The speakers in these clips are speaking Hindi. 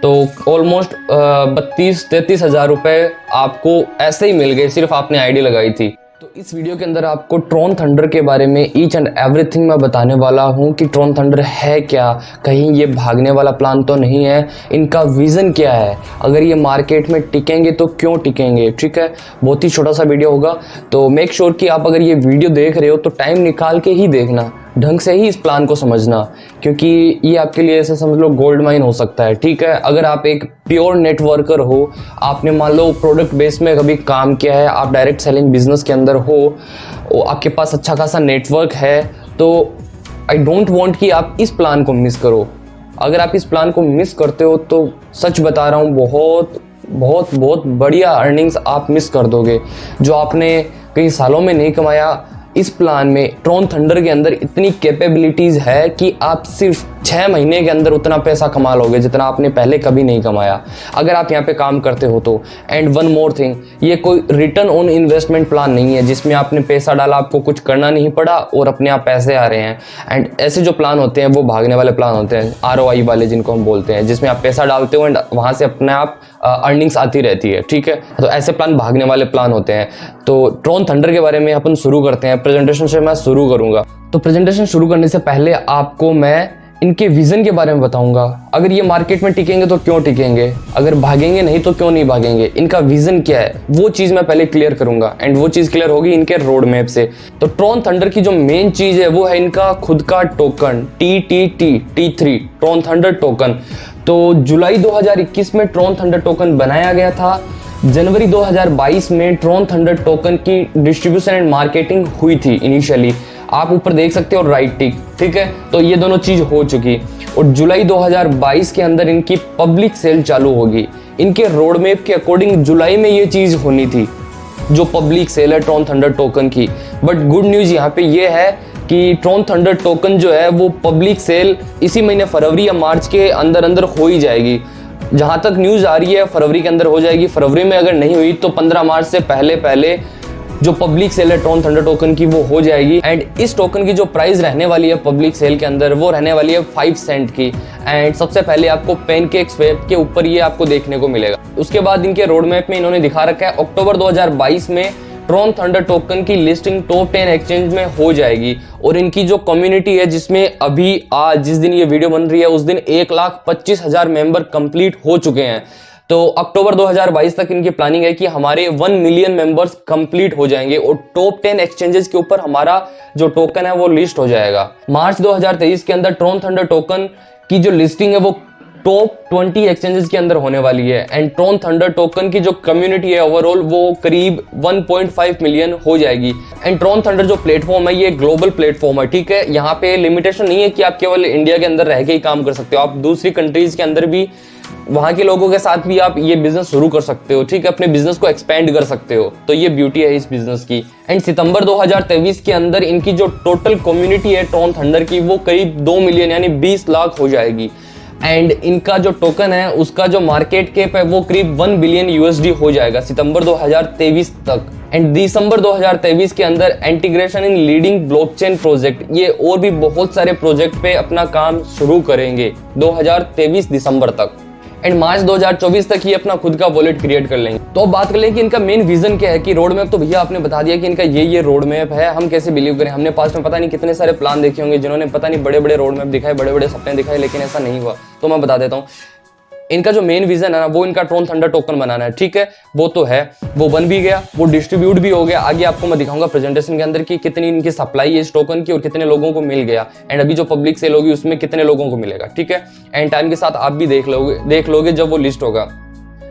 तो ऑलमोस्ट 32-33 हज़ार रुपये आपको ऐसे ही मिल गए, सिर्फ आपने आईडी लगाई थी। तो इस वीडियो के अंदर आपको ट्रॉन थंडर के बारे में ईच एंड एवरीथिंग मैं बताने वाला हूँ कि ट्रॉन थंडर है क्या, कहीं ये भागने वाला प्लान तो नहीं है, इनका विज़न क्या है, अगर ये मार्केट में टिकेंगे तो क्यों टिकेंगे। ठीक है, बहुत ही छोटा सा वीडियो होगा, तो मेक श्योर कि आप अगर ये वीडियो देख रहे हो तो टाइम निकाल के ही देखना, ढंग से ही इस प्लान को समझना, क्योंकि ये आपके लिए ऐसे समझ लो गोल्ड माइन हो सकता है। ठीक है, अगर आप एक प्योर नेटवर्कर हो, आपने मान लो प्रोडक्ट बेस में कभी काम किया है, आप डायरेक्ट सेलिंग बिजनेस के अंदर हो, आपके पास अच्छा खासा नेटवर्क है, तो आई डोंट वांट कि आप इस प्लान को मिस करो। अगर आप इस प्लान को मिस करते हो तो सच बता रहा हूँ, बहुत बहुत बहुत बढ़िया अर्निंग्स आप मिस कर दोगे, जो आपने कई सालों में नहीं कमाया। इस प्लान में ट्रॉन थंडर के अंदर इतनी कैपेबिलिटीज़ है कि आप सिर्फ 6 महीने के अंदर उतना पैसा कमा लोगे जितना आपने पहले कभी नहीं कमाया, अगर आप यहाँ पे काम करते हो तो। एंड वन मोर थिंग, ये कोई रिटर्न ऑन इन्वेस्टमेंट प्लान नहीं है जिसमें आपने पैसा डाला, आपको कुछ करना नहीं पड़ा और अपने आप पैसे आ रहे हैं। एंड ऐसे जो प्लान होते हैं वो भागने वाले प्लान होते हैं, ROI वाले जिनको हम बोलते हैं, जिसमें आप पैसा डालते हो एंड वहाँ से अपने आप अर्निंग्स आती रहती है। ठीक है, तो ऐसे प्लान भागने वाले प्लान होते हैं। तो ट्रॉन थंडर के बारे में अपन शुरू करते हैं। प्रेजेंटेशन से मैं शुरू करूंगा, तो प्रेजेंटेशन शुरू करने से पहले आपको मैं इनके विजन के बारे में बताऊंगा। अगर ये मार्केट में टिकेंगे तो क्यों टिकेंगे, अगर भागेंगे नहीं तो क्यों नहीं भागेंगे, इनका विजन क्या है वो चीज मैं पहले क्लियर करूंगा। एंड वो चीज क्लियर होगी इनके रोड मैप से। तो ट्रॉन थंडर की जो मेन चीज है वो है इनका खुद का token T3 Tron thunder token. तो जुलाई 2021 में ट्रॉन थंडर टोकन बनाया गया था। जनवरी 2022 में ट्रॉन थंडर टोकन की डिस्ट्रीब्यूशन एंड मार्केटिंग हुई थी इनिशियली, आप ऊपर देख सकते हो राइट टिक। ठीक है, तो ये दोनों चीज हो चुकी और जुलाई 2022 के अंदर इनकी पब्लिक सेल चालू होगी। इनके रोड मैप के अकॉर्डिंग जुलाई में ये चीज होनी थी, जो पब्लिक सेल है ट्रॉन थंडर टोकन की। बट गुड न्यूज यहाँ पे ये है कि ट्रॉन थंडर टोकन जो है वो पब्लिक सेल इसी महीने फरवरी या मार्च के अंदर अंदर हो ही जाएगी। जहां तक न्यूज आ रही है फरवरी के अंदर हो जाएगी। फरवरी में अगर नहीं हुई तो 15 मार्च से पहले पहले जो पब्लिक सेल है ट्रॉन थंडर टोकन की वो हो जाएगी। एंड इस टोकन की जो प्राइस रहने वाली है पब्लिक सेल के अंदर वो रहने वाली है 5 सेंट की। एंड सबसे पहले आपको पैनकेक्सवेप के ऊपर ये आपको देखने को मिलेगा। उसके बाद इनके रोड मैप में इन्होंने दिखा रखा है अक्टूबर 2022 में ट्रॉन थंडर टोकन की लिस्टिंग टॉप 10 एक्सचेंज में हो जाएगी। और इनकी जो कम्युनिटी है, जिसमें अभी आज जिस दिन ये वीडियो बन रही है उस दिन 1,25,000 मेंबर कंप्लीट हो चुके हैं। तो अक्टूबर 2022 तक इनकी प्लानिंग है कि हमारे 1 मिलियन मेंबर्स कंप्लीट हो जाएंगे और टॉप 10 एक्सचेंजेस के ऊपर हमारा जो टोकन है वो लिस्ट हो जाएगा। मार्च 2023 के अंदर ट्रॉन थंडर टोकन की जो लिस्टिंग है वो टॉप 20 एक्सचेंजेस के अंदर होने वाली है। एंड ट्रॉन थंडर टोकन की जो कम्युनिटी है ओवरऑल वो करीब 1.5 मिलियन हो जाएगी। एंड ट्रॉन थंडर जो प्लेटफॉर्म है ये ग्लोबल प्लेटफॉर्म है। ठीक है, यहाँ पे लिमिटेशन नहीं है कि आप केवल इंडिया के अंदर रह के ही काम कर सकते हो, आप दूसरी कंट्रीज के अंदर भी वहां के लोगों के साथ भी आप ये बिजनेस शुरू कर सकते हो। ठीक है, अपने बिजनेस को एक्सपेंड कर सकते हो, तो ये ब्यूटी है इस बिजनेस की। एंड सितंबर 2023 के अंदर इनकी जो टोटल कम्युनिटी है ट्रॉन थंडर की वो करीब 2 मिलियन यानी 20 लाख हो जाएगी। एंड इनका जो टोकन है उसका जो मार्केट कैप है वो करीब 1 बिलियन USD हो जाएगा सितंबर 2023 तक। एंड दिसंबर 2023 के अंदर integration in leading blockchain project, ये और भी बहुत सारे प्रोजेक्ट पे अपना काम शुरू करेंगे 2023 दिसंबर तक। एंड मार्च 2024 तक ये अपना खुद का वॉलेट क्रिएट कर लेंगे। तो अब बात कर लें कि इनका मेन विजन क्या है। कि रोड मैप तो भैया आपने बता दिया कि इनका ये रोड मैप है, हम कैसे बिलीव करें। हमने पास्ट में पता नहीं कितने सारे प्लान देखे होंगे जिन्होंने पता नहीं बड़े बड़े रोड मैप दिखाए, बड़े बड़े सपने दिखाए, लेकिन ऐसा नहीं हुआ। तो मैं बता देता हूँ, इनका जो मेन विजन है ना वो इनका ट्रॉन थंडर टोकन बनाना है। ठीक है, वो तो है, वो बन भी गया, वो डिस्ट्रीब्यूट भी हो गया। आगे आपको मैं दिखाऊंगा प्रेजेंटेशन के अंदर कि कितनी इनकी सप्लाई है इस टोकन की और कितने लोगों को मिल गया। एंड अभी जो पब्लिक सेल होगी उसमें कितने लोगों को मिलेगा। ठीक है, एंड टाइम के साथ आप भी देख लोगे जब वो लिस्ट होगा।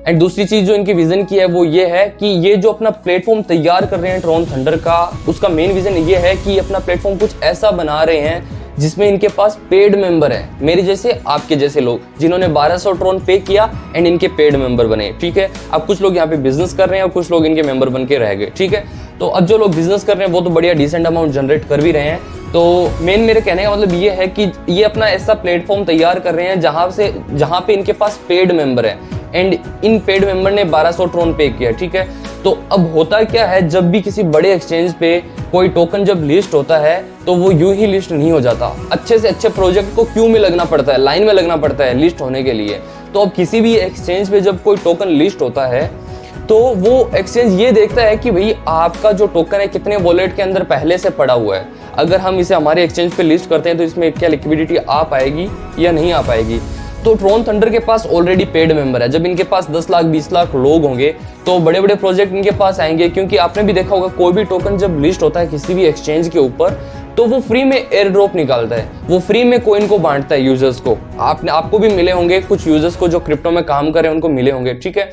एंड दूसरी चीज जो इनकी विजन की है वो ये है कि ये जो अपना प्लेटफॉर्म तैयार कर रहे हैं ट्रॉन थंडर का, उसका मेन विजन ये है कि अपना प्लेटफॉर्म कुछ ऐसा बना रहे हैं जिसमें इनके पास पेड मेंबर है, मेरे जैसे आपके जैसे लोग जिन्होंने 1200 ट्रॉन पे किया एंड इनके पेड मेंबर बने। ठीक है, अब कुछ लोग यहाँ पे बिजनेस कर रहे हैं और कुछ लोग इनके मेंबर बन के रह गए। ठीक है, तो अब जो लोग बिजनेस कर रहे हैं वो तो बढ़िया डिसेंट अमाउंट जनरेट कर भी रहे हैं। तो मेन मेरे कहने का मतलब ये है कि ये अपना ऐसा प्लेटफॉर्म तैयार कर रहे हैं जहां पे इनके पास पेड मेंबर है एंड इन पेड मेंबर ने 1200 ट्रॉन पे किया। ठीक है, तो अब होता क्या है, जब भी किसी बड़े एक्सचेंज पे कोई टोकन जब लिस्ट होता है तो वो यूं ही लिस्ट नहीं हो जाता। अच्छे से अच्छे प्रोजेक्ट को क्यू में लगना पड़ता है, लाइन में लगना पड़ता है लिस्ट होने के लिए। तो अब किसी भी एक्सचेंज पे जब कोई टोकन लिस्ट होता है तो वो एक्सचेंज ये देखता है कि भाई आपका जो टोकन है कितने वॉलेट के अंदर पहले से पड़ा हुआ है। अगर हम इसे हमारे एक्सचेंज पे लिस्ट करते हैं तो इसमें क्या लिक्विडिटी आ पाएगी या नहीं आ पाएगी। तो ट्रॉन थंडर के पास ऑलरेडी पेड मेंबर है। जब इनके पास 10 लाख 20 लाख लोग होंगे तो बड़े बड़े प्रोजेक्ट इनके पास आएंगे, क्योंकि आपने भी देखा होगा कोई भी टोकन जब लिस्ट होता है किसी भी एक्सचेंज के ऊपर तो वो फ्री में एयर ड्रॉप निकालता है, वो फ्री में कोइन को बांटता है यूजर्स को। आपको भी मिले होंगे कुछ यूजर्स को जो क्रिप्टो में काम कर रहे हैं, उनको मिले होंगे, ठीक है।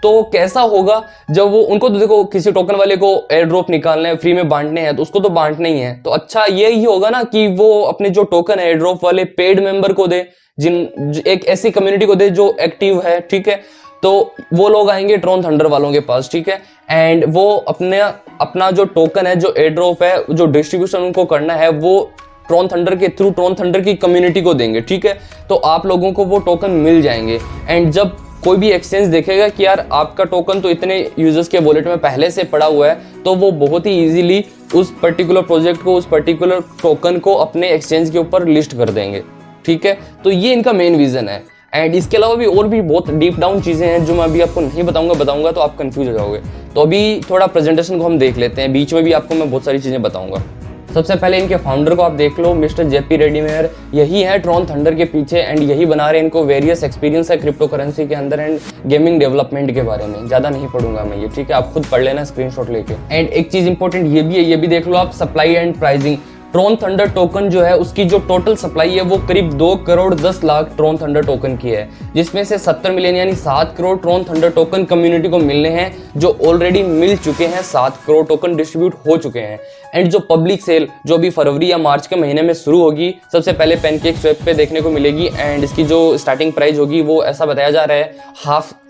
तो कैसा होगा जब वो उनको तो देखो किसी टोकन वाले को एयर ड्रॉप निकालना है, फ्री में बांटने हैं, तो उसको तो बांटना ही है। तो अच्छा ये ही होगा ना कि वो अपने जो टोकन है एयर ड्रॉप वाले पेड मेंबर को दे, एक ऐसी कम्युनिटी को दे जो एक्टिव है, ठीक है। तो वो लोग आएंगे ट्रॉन थंडर वालों के पास, ठीक है, एंड वो अपना जो टोकन है, जो एयर ड्रॉप है, जो डिस्ट्रीब्यूशन उनको करना है वो ट्रॉन थंडर के थ्रू ट्रॉन थंडर की कम्युनिटी को देंगे, ठीक है। तो आप लोगों को वो टोकन मिल जाएंगे। एंड जब कोई भी एक्सचेंज देखेगा कि यार आपका टोकन तो इतने यूजर्स के वॉलेट में पहले से पड़ा हुआ है, तो वो बहुत ही इजीली उस पर्टिकुलर प्रोजेक्ट को, उस पर्टिकुलर टोकन को अपने एक्सचेंज के ऊपर लिस्ट कर देंगे, ठीक है। तो ये इनका मेन विजन है। एंड इसके अलावा भी और भी बहुत डीप डाउन चीज़ें हैं जो मैं अभी आपको नहीं बताऊंगा तो आप कंफ्यूज हो जाओगे। तो अभी थोड़ा प्रेजेंटेशन को हम देख लेते हैं, बीच में भी आपको मैं बहुत सारी चीज़ें बताऊंगा। सबसे पहले इनके फाउंडर को आप देख लो, मिस्टर जेपी रेड्डीमेयर, यही है ट्रॉन थंडर के पीछे एंड यही बना रहे हैं। इनको वेरियस एक्सपीरियंस है क्रिप्टो करेंसी के अंदर एंड गेमिंग डेवलपमेंट के बारे में। ज़्यादा नहीं पढ़ूंगा मैं ये, ठीक है, आप खुद पढ़ लेना स्क्रीनशॉट लेके। एंड एक चीज़ इंपॉर्टेंट ये भी है, ये भी देख लो आप, supply and pricing. Tron thunder token जो है उसकी जो टोटल सप्लाई है वो करीब 2 crore 10 lakh Tron thunder token की है, जिसमें से 70 मिलियन यानी 7 crore Tron thunder token community को मिलने हैं, जो ऑलरेडी मिल चुके हैं। 7 करोड़ टोकन डिस्ट्रीब्यूट हो चुके हैं। एंड जो पब्लिक सेल जो अभी फरवरी या मार्च के महीने में शुरू होगी, सबसे पहले पैनकेक स्वैप पे देखने को मिलेगी। एंड इसकी जो स्टार्टिंग प्राइस होगी वो ऐसा बताया जा रहा है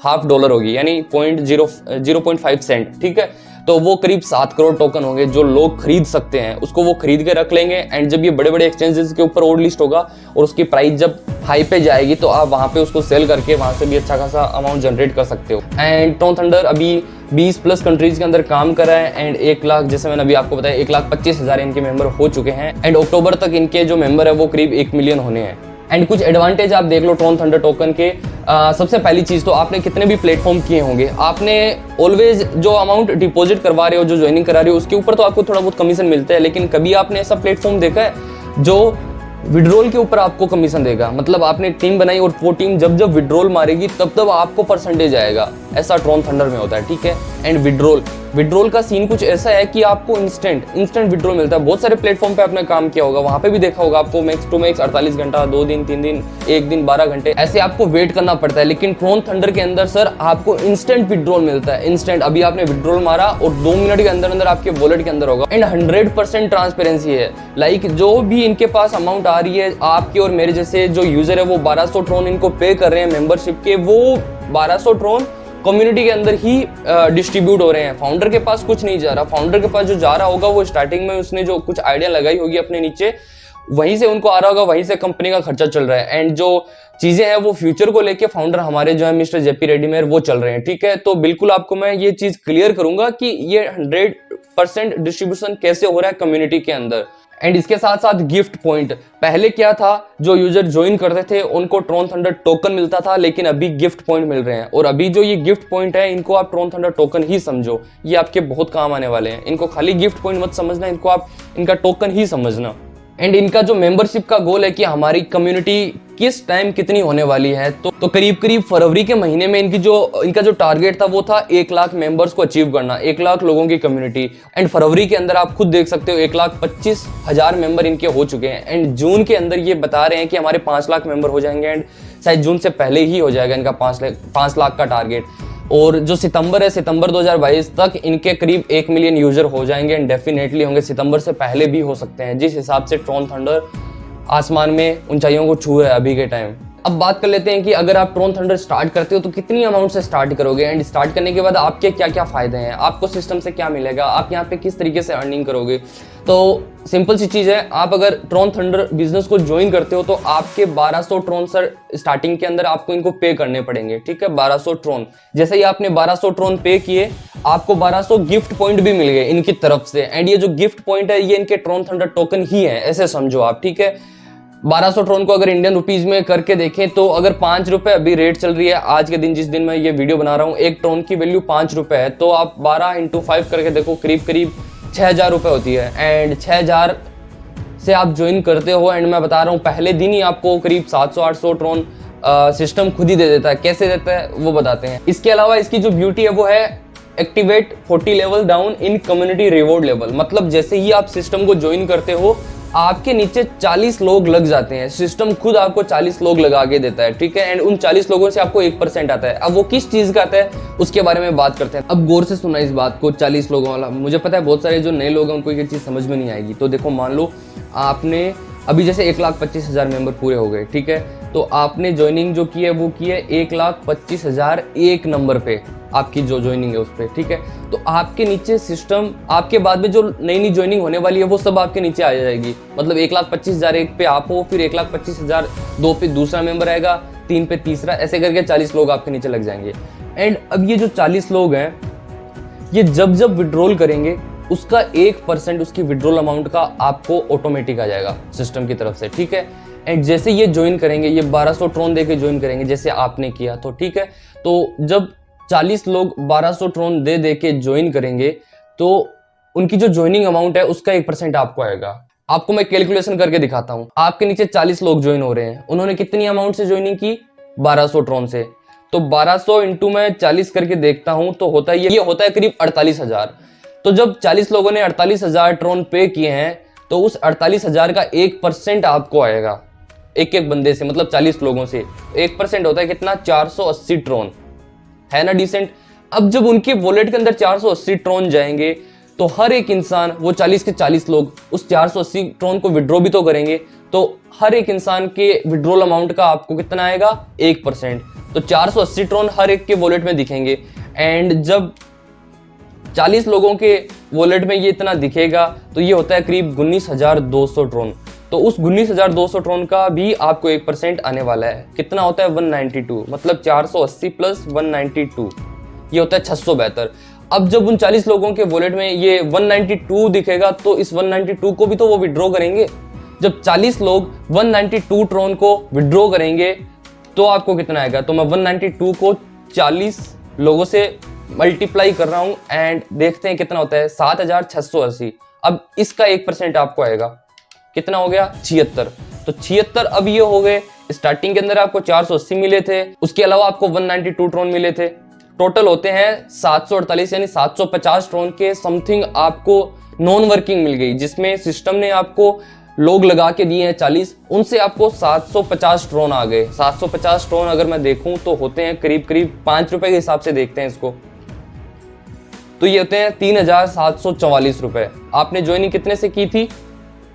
हाफ डॉलर होगी, यानी 0.5 सेंट, ठीक है। तो वो करीब 7 करोड़ टोकन होंगे जो लोग खरीद सकते हैं, उसको वो खरीद के रख लेंगे। एंड जब ये बड़े बड़े एक्सचेंजेस के ऊपर और लिस्ट होगा और उसकी प्राइस जब हाई पे जाएगी तो आप वहाँ पे उसको सेल करके वहाँ से भी अच्छा खासा अमाउंट जनरेट कर सकते हो। एंड ट्रॉन थंडर अभी 20+ कंट्रीज के अंदर काम कर रहा है। एंड 1 लाख, जैसे मैंने अभी आपको बताया, 1,25,000 इनके मेंबर हो चुके हैं। एंड अक्टूबर तक इनके जो मेंबर है वो करीब 1 मिलियन होने हैं। एंड कुछ एडवांटेज आप देख लो ट्रॉन थंडर टोकन के। सबसे पहली चीज़ तो आपने कितने भी प्लेटफॉर्म किए होंगे, आपने ऑलवेज जो अमाउंट डिपॉजिट करवा रहे हो, जो ज्वाइनिंग करा रहे हो, उसके ऊपर तो आपको थोड़ा बहुत कमीशन मिलता है। लेकिन कभी आपने ऐसा प्लेटफॉर्म देखा है जो विड्रॉल के ऊपर आपको कमीशन देगा? मतलब आपने टीम बनाई और वो टीम जब जब विड्रॉल मारेगी तब आपको परसेंटेज आएगा। ऐसा ट्रॉन थंडर में होता है, ठीक है। एंड विड्रॉल का सीन कुछ ऐसा है कि आपको इंस्टेंट विड्रॉल मिलता है। बहुत सारे प्लेटफॉर्म पे आपने काम किया होगा, वहां पे भी देखा होगा आपको मैक्स टू मैक्स 48 घंटा, 2 दिन, 3 दिन, 1 दिन, 12 घंटे ऐसे आपको वेट करना पड़ता है। लेकिन ट्रॉन थंडर के अंदर सर आपको इंस्टेंट विड्रॉल मिलता है। इंस्टेंट अभी आपने विड्रॉल मारा और 2 मिनट के अंदर आपके वॉलेट के अंदर होगा। एंड 100% ट्रांसपेरेंसी है। लाइक जो भी इनके पास अमाउंट आ रही है, आपके और मेरे जैसे जो यूजर है वो 1200 ट्रॉन इनको पे कर रहे हैं मेंबरशिप के, वो 1200 ट्रॉन कम्युनिटी के अंदर ही डिस्ट्रीब्यूट हो रहे हैं। फाउंडर के पास कुछ नहीं जा रहा। फाउंडर के पास जो जा रहा होगा वो स्टार्टिंग में उसने जो कुछ आइडिया लगाई होगी अपने नीचे, वहीं से उनको आ रहा होगा, वहीं से कंपनी का खर्चा चल रहा है। एंड जो चीजें हैं वो फ्यूचर को लेके फाउंडर हमारे जो है मिस्टर जेपी रेड्डीमेयर वो चल रहे हैं, ठीक है। तो बिल्कुल आपको मैं ये चीज क्लियर करूंगा कि ये 100% डिस्ट्रीब्यूशन कैसे हो रहा है कम्युनिटी के अंदर। एंड इसके साथ साथ गिफ्ट पॉइंट, पहले क्या था, जो यूजर ज्वाइन करते थे उनको ट्रॉन थंडर टोकन मिलता था, लेकिन अभी गिफ्ट पॉइंट मिल रहे हैं। और अभी जो ये गिफ्ट पॉइंट है इनको आप ट्रॉन थंडर टोकन ही समझो, ये आपके बहुत काम आने वाले हैं। इनको खाली गिफ्ट पॉइंट मत समझना, इनको आप इनका टोकन ही समझना। एंड इनका जो मेंबरशिप का गोल है कि हमारी कम्युनिटी किस टाइम कितनी होने वाली है, तो करीब फरवरी के महीने में इनका जो टारगेट था वो था 1 लाख मेंबर्स को अचीव करना, 1 लाख लोगों की कम्युनिटी। एंड फरवरी के अंदर आप खुद देख सकते हो 1,25,000 मेंबर इनके हो चुके हैं। एंड जून के अंदर ये बता रहे हैं कि हमारे 5 लाख मेंबर हो जाएंगे। एंड शायद जून से पहले ही हो जाएगा इनका 5 लाख का टारगेट। और जो सितंबर है, सितंबर 2022 तक इनके करीब 1 मिलियन यूजर हो जाएंगे। एंड डेफिनेटली होंगे, सितंबर से पहले भी हो सकते हैं, जिस हिसाब से ट्रॉन थंडर आसमान में ऊंचाइयों को छू रहा है अभी के टाइम। अब बात कर लेते हैं कि अगर आप ट्रॉन थंडर स्टार्ट करते हो तो कितनी अमाउंट से स्टार्ट करोगे, एंड स्टार्ट करने के बाद आपके क्या क्या फायदे हैं, आपको सिस्टम से क्या मिलेगा, आप यहाँ पे किस तरीके से अर्निंग करोगे। तो सिंपल सी चीज़ है, आप अगर ट्रॉन थंडर बिजनेस को ज्वाइन करते हो तो आपके 1200 ट्रॉन सर स्टार्टिंग के अंदर आपको इनको पे करने पड़ेंगे, ठीक है। 1200 ट्रॉन, जैसे ही आपने 1200 ट्रॉन पे किए, आपको 1200 गिफ्ट पॉइंट भी मिल गए इनकी तरफ से। एंड ये जो गिफ्ट पॉइंट है ये इनके ट्रॉन थंडर टोकन ही है, ऐसे समझो आप, ठीक है। 1200 ट्रोन को अगर इंडियन रुपीज में करके देखें तो अगर 5 रुपए अभी रेट चल रही है आज के दिन, जिस दिन मैं ये वीडियो बना रहा हूँ, एक ट्रोन की वैल्यू 5 रुपए है, तो आप 12 × 5 करके देखो, करीब करीब 6000 रुपए होती है। एंड 6000 से आप ज्वाइन करते हो एंड मैं बता रहा हूँ पहले दिन ही आपको करीब 700-800 ट्रोन सिस्टम खुद ही दे देता है। कैसे देता है वो बताते हैं। इसके अलावा इसकी जो ब्यूटी है वो है activate 40 level down in community reward level. मतलब जैसे ही आप सिस्टम को ज्वाइन करते हो आपके नीचे 40 लोग लग जाते हैं, सिस्टम खुद आपको 40 लोग लगा के देता है, ठीक है। एंड उन 40 लोगों से आपको 1% आता है। अब वो किस चीज का आता है उसके बारे में बात करते हैं। अब गौर से सुना इस बात को, 40 लोगों वाला। मुझे पता है बहुत सारे जो नए लोग हैं उनको ये चीज समझ में नहीं आएगी। तो देखो, मान लो आपने अभी जैसे 1,25,000 मेंबर पूरे हो गए, ठीक है, तो आपने ज्वाइनिंग जो की है वो की है 1,25,000 एक नंबर पे, आपकी जो ज्वाइनिंग है उस पर, ठीक है। तो आपके नीचे सिस्टम, आपके बाद में जो नई ज्वाइनिंग होने वाली है वो सब आपके नीचे आ जाएगी। मतलब 1,25,000 एक पे आप हो, फिर 1,25,000 दो पे दूसरा मेंबर आएगा, 3 पे तीसरा, ऐसे करके 40 लोग आपके नीचे लग जाएंगे। एंड अब ये जो 40 लोग हैं ये जब जब विड्रॉल करेंगे उसका 1% उसकी विड्रॉल अमाउंट का आपको ऑटोमेटिक आ जाएगा सिस्टम की तरफ से, ठीक है। एंड जैसे ये ज्वाइन करेंगे, ये 1200 ट्रोन देके ज्वाइन करेंगे जैसे आपने किया, तो ठीक है, तो जब 40 लोग 1200 ट्रोन दे के ज्वाइन करेंगे तो उनकी जो ज्वाइनिंग अमाउंट है उसका 1% आपको आएगा। आपको मैं कैलकुलेशन करके दिखाता हूं। आपके नीचे 40 लोग ज्वाइन हो रहे हैं, उन्होंने कितनी अमाउंट से ज्वाइनिंग की? 1200 ट्रोन से। तो 1200 इंटू मैं 40 करके देखता हूं तो होता है ये होता है करीब 48,000। तो जब 40 लोगों ने 48,000 ट्रोन पे किए हैं तो उस 48,000 का 1% आपको आएगा एक एक बंदे से, मतलब 40 लोगों से। 1% होता है कितना? 480 ट्रोन, है ना डिसेंट। अब जब उनके वॉलेट के अंदर 480 ट्रोन जाएंगे तो हर एक इंसान, वो 40 के 40 लोग उस 480 ट्रोन को विड्रॉ भी तो करेंगे, तो हर एक इंसान के विड्रॉल अमाउंट का आपको कितना आएगा? 1%। तो 480 ट्रोन हर एक के वॉलेट में दिखेंगे। एंड जब 40 लोगों के वॉलेट में ये इतना दिखेगा तो ये होता है करीब 19,200 ट्रोन। तो उस 19,200 ट्रोन का भी आपको 1% आने वाला है। कितना होता है? 192, मतलब 480 प्लस 192, ये होता है 672। अब जब उन 40 लोगों के वॉलेट में ये 192 दिखेगा तो इस 192 को भी तो वो विड्रॉ करेंगे। जब 40 लोग 192 ट्रोन को विड्रॉ करेंगे तो आपको कितना आएगा? तो मैं 192 को 40 लोगों से मल्टीप्लाई कर रहा हूं एंड देखते हैं कितना होता है, 7,680। अब इसका 1% आपको आएगा, कितना हो गया? 76। तो 76 अब ये हो गए। स्टार्टिंग के अंदर आपको 480 मिले थे, उसके अलावा आपको 192 ट्रोन मिले थे, टोटल होते हैं 748, यानी 750 ट्रोन के समथिंग आपको नॉन वर्किंग मिल गई, जिसमें सिस्टम ने आपको लोग लगा के दिए हैं 40, उनसे आपको 750 ट्रोन आ गए। 750 ट्रोन अगर मैं देखूं तो होते हैं करीब करीब 5 रुपए के हिसाब से देखते हैं इसको, तो ये होते हैं 3,744 रुपए। आपने ज्वाइनिंग कितने से की थी?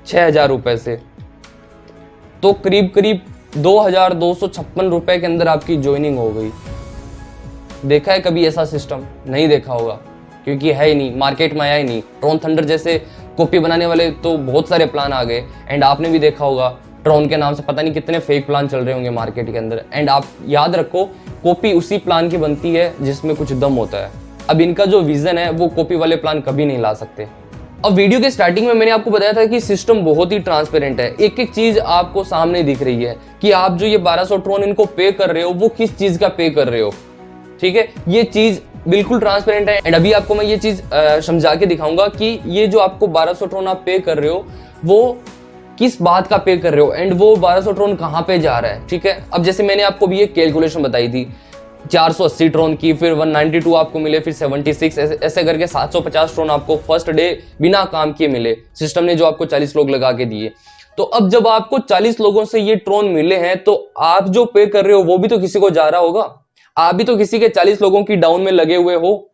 6,000 रुपए से। तो करीब करीब 2,256 रुपए के अंदर आपकी ज्वाइनिंग हो गई। देखा है कभी ऐसा सिस्टम? नहीं देखा होगा, क्योंकि है ही नहीं, मार्केट में आया ही नहीं। ट्रोन थंडर जैसे कॉपी बनाने वाले तो बहुत सारे प्लान आ गए। एंड आपने भी देखा होगा ट्रोन के नाम से पता नहीं कितने फेक प्लान चल रहे होंगे मार्केट के अंदर। एंड आप याद रखो, कॉपी उसी प्लान की बनती है जिसमें कुछ दम होता है। अब इनका जो विजन है वो कॉपी वाले प्लान कभी नहीं ला सकते। अब वीडियो के स्टार्टिंग में मैंने आपको बताया था कि सिस्टम बहुत ही ट्रांसपेरेंट है, एक एक चीज आपको सामने दिख रही है कि आप जो ये 1200 ट्रोन इनको पे कर रहे हो वो किस चीज का पे कर रहे हो, ठीक है। ये चीज बिल्कुल ट्रांसपेरेंट है। एंड अभी आपको मैं ये चीज समझा के दिखाऊंगा कि ये जो आपको 1200 ट्रोन आप पे कर रहे हो वो किस बात का पे कर रहे हो एंड वो 1200 ट्रोन कहाँ पे जा रहा है, ठीक है। अब जैसे मैंने आपको भी एक कैलकुलेशन बताई थी 480 ट्रोन की, फिर 192 आपको मिले, फिर 76, ऐसे करके 750 ट्रोन आपको फर्स्ट डे बिना काम किए मिले, सिस्टम ने जो आपको 40 लोग लगा के दिए। तो अब जब आपको 40 लोगों से ये ट्रोन मिले हैं तो आप जो पे कर रहे हो वो भी तो किसी को जा रहा होगा, आप भी तो किसी के 40 लोगों की डाउन में लगे हुए हो,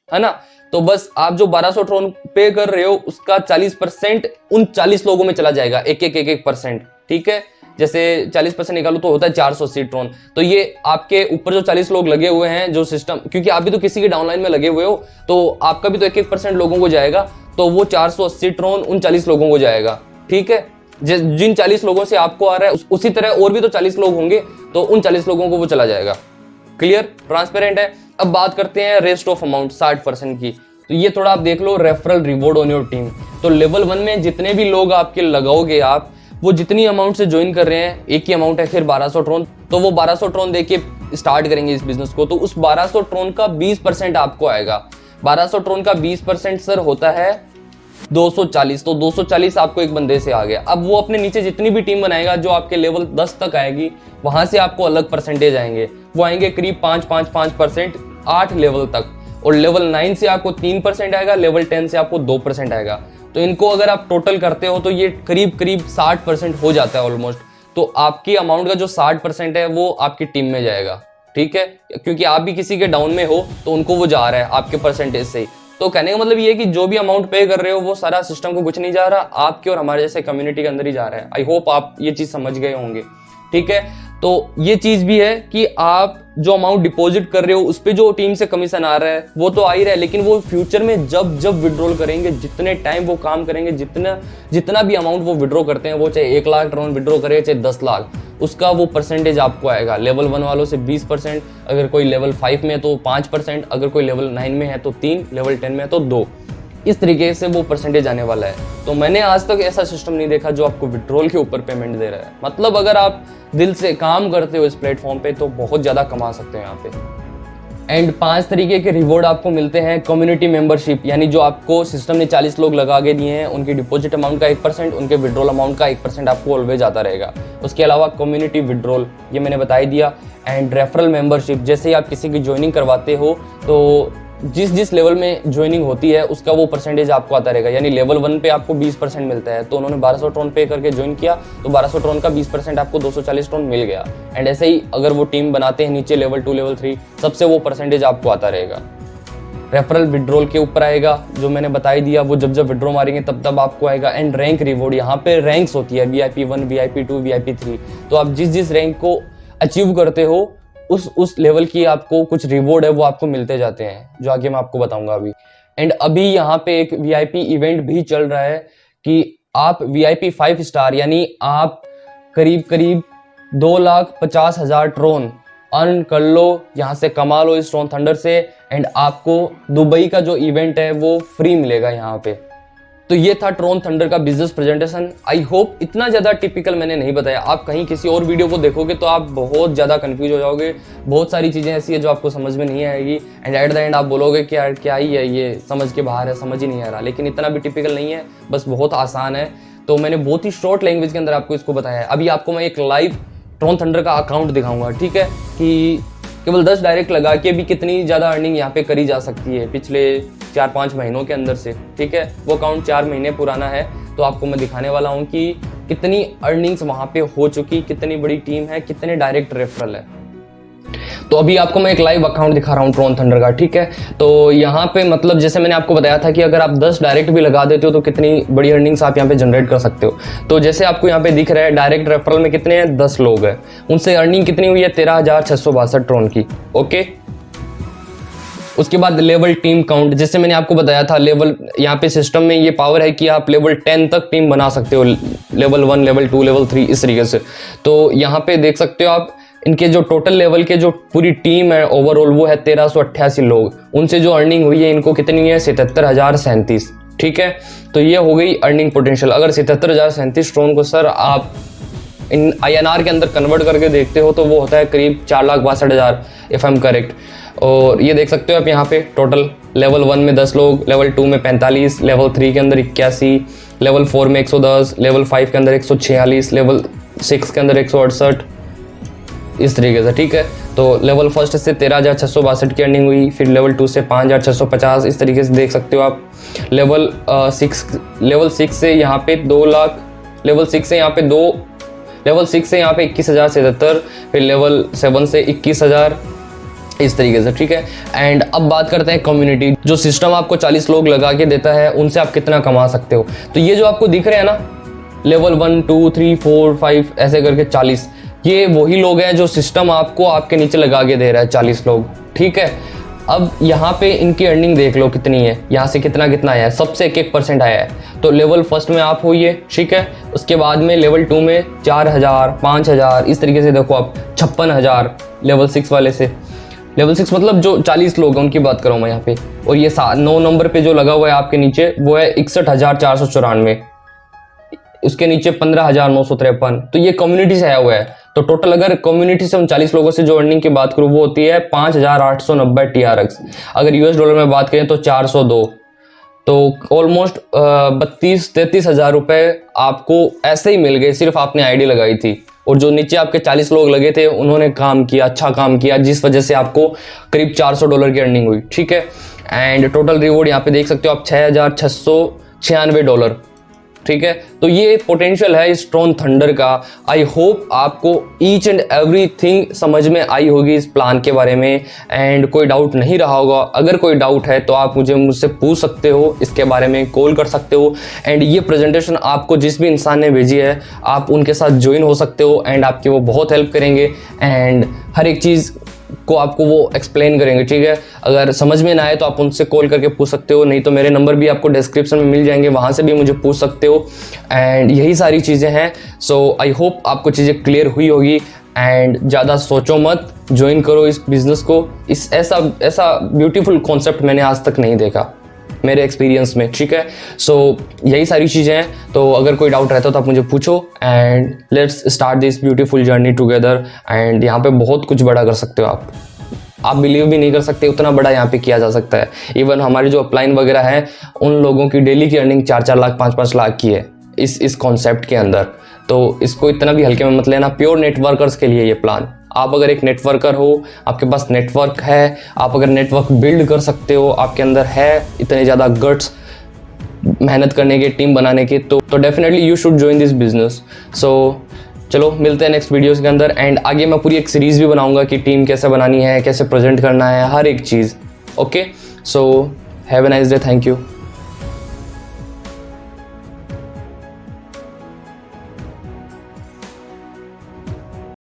है ना। तो बस आप जो 1200 ट्रोन पे कर रहे हो उसका 40% उन 40 लोगों में चला जाएगा, एक परसेंट, ठीक है। जैसे 40% निकालो तो होता है 480 ट्रोन। तो ये आपके ऊपर जो 40 लोग लगे हुए हैं जो सिस्टम, क्योंकि आप भी तो किसी की डाउनलाइन में लगे हुए हो तो आपका भी तो 1% लोगों को जाएगा, तो वो 480 ट्रोन उन 40 लोगों को जाएगा, ठीक है। जिन 40 लोगों से आपको आ रहा है उसी तरह और भी तो 40 लोग होंगे तो उन 40 लोगों को वो चला जाएगा। क्लियर, ट्रांसपेरेंट है। अब बात करते हैं रेस्ट ऑफ अमाउंट 60% की। तो ये थोड़ा आप देख लो, referral reward on your team. तो लेवल 1 में जितने भी लोग आपके लगाओगे आप, वो जितनी अमाउंट से ज्वाइन कर रहे हैं, एक ही अमाउंट है फिर 1200 ट्रोन, तो वो 1200 ट्रोन देके स्टार्ट करेंगे इस बिजनेस को, तो उस 1200 ट्रोन का 20% आपको आएगा। 1200 ट्रोन का 20% सर होता है 240, तो 240 आपको एक बंदे से आ गया। अब वो अपने नीचे जितनी भी टीम बनाएगा जो आपके लेवल 10 तक आएगी, वहां से आपको अलग परसेंटेज आएंगे, वो आएंगे करीब 5-5-5% 8 लेवल तक, और लेवल 9 से आपको 3% आएगा, लेवल 10 से आपको 2% आएगा। तो इनको अगर आप टोटल करते हो तो ये करीब 60% हो जाता है ऑलमोस्ट। तो आपकी अमाउंट का जो 60% है वो आपकी टीम में जाएगा, ठीक है, क्योंकि आप भी किसी के डाउन में हो तो उनको वो जा रहा है आपके परसेंटेज से ही। तो कहने का मतलब ये है कि जो भी अमाउंट पे कर रहे हो वो सारा सिस्टम को कुछ नहीं जा रहा, आपके और हमारे जैसे कम्युनिटी के अंदर ही जा रहा है। आई होप आप ये चीज समझ गए होंगे, ठीक है। तो ये चीज भी है कि आप जो अमाउंट डिपॉजिट कर रहे हो उस पे जो टीम से कमीशन आ रहा है वो तो आ ही रहा है, लेकिन वो फ्यूचर में जब जब विड्रॉल करेंगे, जितने टाइम वो काम करेंगे, जितना भी अमाउंट वो विड्रॉ करते हैं, वो चाहे 1 लाख ट्रोन विड्रॉ करे चाहे 10 लाख, उसका वो परसेंटेज आपको आएगा। लेवल 1 वालों से 20%, अगर कोई लेवल 5 में है तो 5%, अगर कोई लेवल 9 में है तो 3, लेवल 10 में है तो 2, इस तरीके से वो परसेंटेज आने वाला है। तो मैंने आज तक ऐसा सिस्टम नहीं देखा जो आपको विड्रॉल के ऊपर पेमेंट दे रहा है। मतलब अगर आप दिल से काम करते हो इस प्लेटफॉर्म पे तो बहुत ज़्यादा कमा सकते हो यहाँ पे। एंड 5 तरीके के रिवॉर्ड आपको मिलते हैं। कम्युनिटी मेंबरशिप, यानी जो आपको सिस्टम ने 40 लोग लगा के दिए हैं, उनकी डिपॉजिट अमाउंट का 1%, उनके विड्रॉल अमाउंट का 1% आपको ऑलवेज आता रहेगा। उसके अलावा कम्युनिटी विड्रॉल, ये मैंने बता ही दिया। एंड रेफरल मेंबरशिप, जैसे ही आप किसी की ज्वाइनिंग करवाते हो तो जिस लेवल में ज्वाइनिंग होती है उसका वो परसेंटेज आपको आता रहेगा। यानी लेवल 1 पे आपको 20% मिलता है, तो उन्होंने 1200 ट्रोन पे करके ज्वाइन किया तो 1200 ट्रोन का 20% आपको 240 ट्रोन मिल गया। एंड ऐसे ही अगर वो टीम बनाते हैं नीचे लेवल 2, लेवल 3, सबसे वो परसेंटेज आपको आता रहेगा। रेफरल विड्रॉल के ऊपर आएगा, जो मैंने बता ही दिया, वो जब जब विड्रॉ मारेंगे तब तब आपको आएगा। एंड रैंक रिवॉर्ड, यहाँ पे रैंक्स होती है VIP 1, VIP 2, VIP 3, तो आप जिस रैंक को अचीव करते हो उस लेवल की आपको कुछ रिवॉर्ड है वो आपको मिलते जाते हैं, जो आगे मैं आपको बताऊंगा अभी। एंड अभी यहाँ पे एक VIP इवेंट भी चल रहा है कि आप VIP 5 स्टार, यानी आप करीब 2,50,000 ट्रोन अर्न कर लो, यहाँ से कमा लो इस ट्रोन थंडर से। एंड आपको दुबई का जो इवेंट है वो फ्री मिलेगा यहाँ पे। तो ये था ट्रोन थंडर का बिजनेस प्रेजेंटेशन। आई होप इतना ज़्यादा टिपिकल मैंने नहीं बताया। आप कहीं किसी और वीडियो को देखोगे तो आप बहुत ज़्यादा कंफ्यूज हो जाओगे। बहुत सारी चीज़ें ऐसी है जो आपको समझ में नहीं आएगी, एंड एट द एंड आप बोलोगे कि यार क्या ही है ये, समझ के बाहर है, समझ ही नहीं आ रहा। लेकिन इतना भी टिपिकल नहीं है, बस बहुत आसान है। तो मैंने बहुत ही शॉर्ट लैंग्वेज के अंदर आपको इसको बताया है। अभी आपको मैं एक लाइव ट्रोन थंडर का अकाउंट दिखाऊंगा, ठीक है, कि केवल 10 डायरेक्ट लगा के भी कितनी ज़्यादा अर्निंग यहाँ पे करी जा सकती है पिछले 4-5 महीनों के अंदर से, ठीक है। वो अकाउंट 4 महीने पुराना है, तो आपको मैं दिखाने वाला हूँ कि कितनी अर्निंग्स वहाँ पे हो चुकी, कितनी बड़ी टीम है, कितने डायरेक्ट रेफरल है। तो अभी आपको मैं एक लाइव अकाउंट दिखा रहा हूँ ट्रोन थंडर का, ठीक है। तो यहाँ पे मतलब जैसे मैंने आपको बताया था कि अगर आप 10 डायरेक्ट भी लगा देते हो तो कितनी बड़ी अर्निंग्स आप यहाँ पे जनरेट कर सकते हो। तो जैसे आपको यहाँ पे दिख रहा है डायरेक्ट रेफरल में कितने हैं, 10 लोग हैं, उनसे अर्निंग कितनी हुई है 13,662 ट्रोन की, ओके। उसके बाद लेवल टीम काउंट, जैसे मैंने आपको बताया था, लेवल यहाँ पे सिस्टम में ये पावर है कि आप लेवल 10 तक टीम बना सकते हो, लेवल 1, लेवल 2, लेवल 3, इस तरीके से। तो यहाँ पे देख सकते हो आप इनके जो टोटल लेवल के जो पूरी टीम है ओवरऑल वो है 1388 लोग। उनसे जो अर्निंग हुई है इनको कितनी है, 77,037, ठीक है। तो ये हो गई अर्निंग पोटेंशियल। अगर 77,037 ट्रोन को सर आप इन INR के अंदर कन्वर्ट करके देखते हो तो वो होता है करीब 4,62,000 इफ आई एम करेक्ट। और ये देख सकते हो आप यहाँ पे टोटल लेवल 1 में 10 लोग, लेवल 2 में 45, लेवल 3 के अंदर 81, लेवल 4 में 110, लेवल 5 के अंदर 146, लेवल 6 के अंदर 168, इस तरीके से, ठीक है। तो लेवल फर्स्ट से 13,662 की अर्निंग हुई, फिर लेवल 2 से 5,650, इस तरीके से देख सकते हो आप। लेवल 6 से यहाँ पे 2 लाख, लेवल 6 से यहाँ पे 21,077, फिर लेवल 7 से 21,000, इस तरीके से, ठीक है। एंड अब बात करते हैं कम्युनिटी। जो सिस्टम आपको 40 लोग लगा के देता है उनसे आप कितना कमा सकते हो। तो ये जो आपको दिख रहे हैं ना, लेवल 1, 2, 3, 4, 5 ऐसे करके 40, ये वही लोग हैं जो सिस्टम आपको आपके नीचे लगा के दे रहा है, 40 लोग, ठीक है। अब यहाँ पे इनकी अर्निंग देख लो कितनी है, यहाँ से कितना आया है, सबसे 1% आया है। तो लेवल फर्स्ट में आप होइए, ठीक है। उसके बाद में लेवल 2 में 4,000, 5,000, इस तरीके से देखो आप 56,000 लेवल 6 वाले से। लेवल 6 मतलब जो 40 लोग हैं उनकी बात कर रहा हूँ मैं यहाँ पे। और ये 9 नंबर पे जो लगा हुआ है आपके नीचे वो है 61,494, उसके नीचे 15,953, तो ये कम्युनिटी से आया हुआ है। तो टोटल अगर कम्युनिटी से हम 40 लोगों से जो अर्निंग की बात करूँ वो होती है 5,890 TRX। अगर यूएस डॉलर में बात करें तो 402, तो ऑलमोस्ट 32-33 हज़ार रुपये आपको ऐसे ही मिल गए, सिर्फ आपने आईडी लगाई थी। और जो नीचे आपके 40 लोग लगे थे उन्होंने काम किया, अच्छा काम किया, जिस वजह से आपको करीब $400 की अर्निंग हुई, ठीक है। एंड टोटल रिवॉर्ड यहाँ पे देख सकते हो आप $6,696, ठीक है। तो ये पोटेंशियल है इस ट्रॉन थंडर का। आई होप आपको ईच एंड एवरीथिंग समझ में आई होगी इस प्लान के बारे में, एंड कोई डाउट नहीं रहा होगा। अगर कोई डाउट है तो आप मुझसे पूछ सकते हो, इसके बारे में कॉल कर सकते हो। एंड ये प्रेजेंटेशन आपको जिस भी इंसान ने भेजी है आप उनके साथ ज्वाइन हो सकते हो, एंड आपकी वो बहुत हेल्प करेंगे, एंड हर एक चीज़ को आपको वो एक्सप्लेन करेंगे, ठीक है। अगर समझ में ना आए तो आप उनसे कॉल करके पूछ सकते हो, नहीं तो मेरे नंबर भी आपको डिस्क्रिप्शन में मिल जाएंगे, वहाँ से भी मुझे पूछ सकते हो। एंड यही सारी चीज़ें हैं। सो आई होप आपको चीज़ें क्लियर हुई होगी। एंड ज़्यादा सोचो मत, ज्वाइन करो इस बिज़नेस को। इस ऐसा ब्यूटीफुल कॉन्सेप्ट मैंने आज तक नहीं देखा मेरे एक्सपीरियंस में, ठीक है। सो यही सारी चीज़ें हैं। तो अगर कोई डाउट रहता है तो आप मुझे पूछो, and let's start this beautiful journey together. And यहाँ पे बहुत कुछ बड़ा कर सकते हो आप बिलीव भी नहीं कर सकते उतना बड़ा यहाँ पे किया जा सकता है। इवन हमारे जो अपलाइन वगैरह हैं उन लोगों की डेली की अर्निंग 4-4 लाख 5-5 लाख की है इस कॉन्सेप्ट के अंदर। तो इसको इतना भी हल्के में मत लेना। प्योर नेटवर्कर्स के लिए ये प्लान। आप अगर एक नेटवर्कर हो, आपके पास नेटवर्क है, आप अगर नेटवर्क बिल्ड कर सकते हो, आपके अंदर है इतने ज़्यादा गट्स मेहनत करने के, टीम बनाने के, तो definitely you should join this business. So चलो मिलते हैं नेक्स्ट वीडियोस के अंदर। एंड आगे मैं पूरी एक सीरीज़ भी बनाऊंगा कि टीम कैसे बनानी है, कैसे प्रेजेंट करना है, हर एक चीज़। Okay, so have a nice day, thank you.